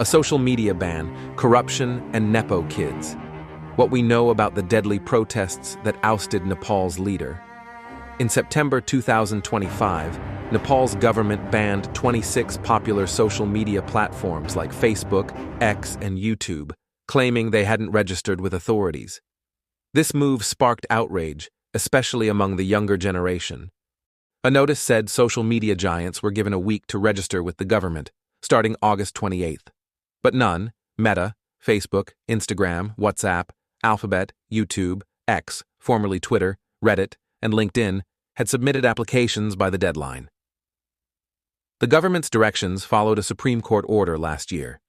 A social media ban, corruption, and Nepo kids. What we know about the deadly protests that ousted Nepal's leader. In September 2025, Nepal's government banned 26 popular social media platforms like Facebook, X, and YouTube, claiming they hadn't registered with authorities. This move sparked outrage, especially among the younger generation. A notice said social media giants were given a week to register with the government, starting August 28th. But none, Meta, Facebook, Instagram, WhatsApp, Alphabet, YouTube, X, formerly Twitter, Reddit, and LinkedIn, had submitted applications by the deadline. The government's directions followed a Supreme Court order last year.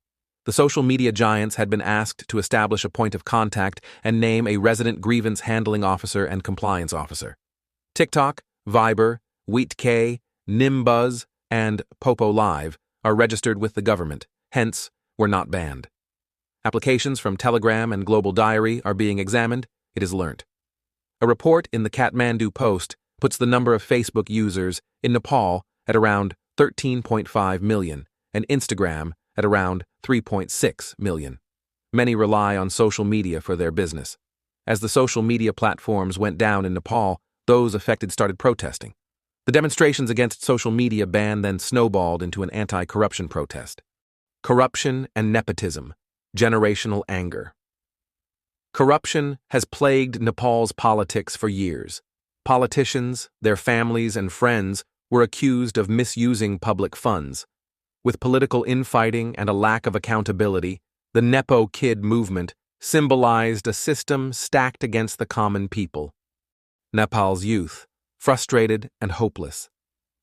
The social media giants had been asked to establish a point of contact and name a resident grievance handling officer and compliance officer. TikTok, Viber, WheatK, Nimbuzz, and Popo Live are registered with the government, hence, were not banned. Applications from Telegram and Global Diary are being examined, it is learnt. A report in the Kathmandu Post puts the number of Facebook users in Nepal at around 13.5 million and Instagram at around 3.6 million. Many rely on social media for their business. As the social media platforms went down in Nepal, those affected started protesting. The demonstrations against social media ban then snowballed into an anti-corruption protest. Corruption and nepotism, generational anger. Corruption has plagued Nepal's politics for years. Politicians, their families, and friends were accused of misusing public funds. With political infighting and a lack of accountability, the Nepo kid movement symbolized a system stacked against the common people. Nepal's youth, frustrated and hopeless.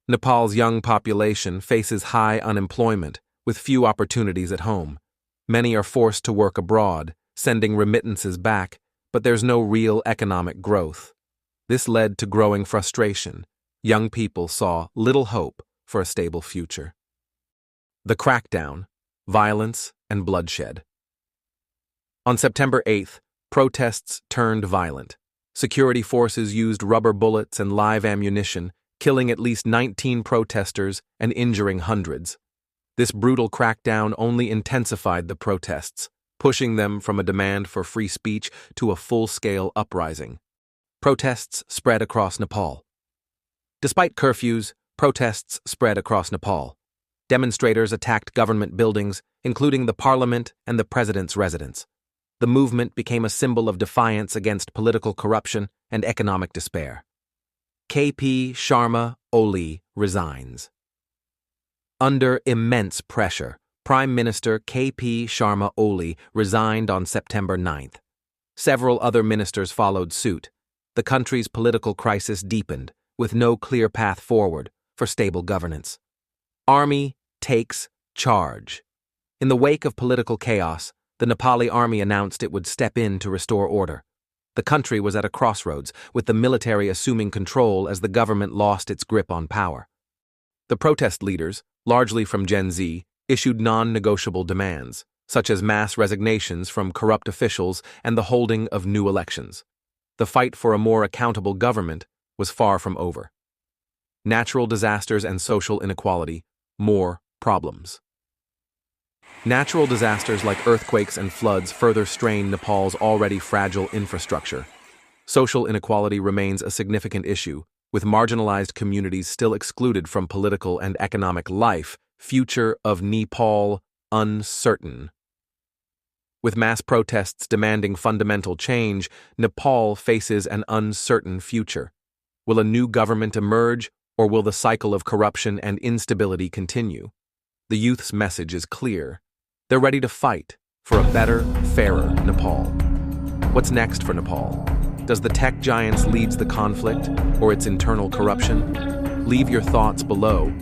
Nepal's young population faces high unemployment, with few opportunities at home. Many are forced to work abroad, sending remittances back, but there's no real economic growth. This led to growing frustration. Young people saw little hope for a stable future. The crackdown, violence, and bloodshed. On September 8th, protests turned violent. Security forces used rubber bullets and live ammunition, killing at least 19 protesters and injuring hundreds. This brutal crackdown only intensified the protests, pushing them from a demand for free speech to a full-scale uprising. Protests spread across Nepal. Despite curfews, protests spread across Nepal. Demonstrators attacked government buildings, including the parliament and the president's residence. The movement became a symbol of defiance against political corruption and economic despair. KP Sharma Oli resigns. Under immense pressure, Prime Minister KP Sharma Oli resigned on September 9th. Several other ministers followed suit. The country's political crisis deepened, with no clear path forward for stable governance. Army takes charge. In the wake of political chaos, the Nepali army announced it would step in to restore order. The country was at a crossroads, with the military assuming control as the government lost its grip on power. The protest leaders, largely from Gen Z, issued non-negotiable demands, such as mass resignations from corrupt officials and the holding of new elections. The fight for a more accountable government was far from over. Natural disasters and social inequality, more problems. Natural disasters like earthquakes and floods further strain Nepal's already fragile infrastructure. Social inequality remains a significant issue, with marginalized communities still excluded from political and economic life. Future of Nepal uncertain. With mass protests demanding fundamental change, Nepal faces an uncertain future. Will a new government emerge, or will the cycle of corruption and instability continue? The youth's message is clear. They're ready to fight for a better, fairer Nepal. What's next for Nepal? Does the tech giants lead the conflict, or its internal corruption? Leave your thoughts below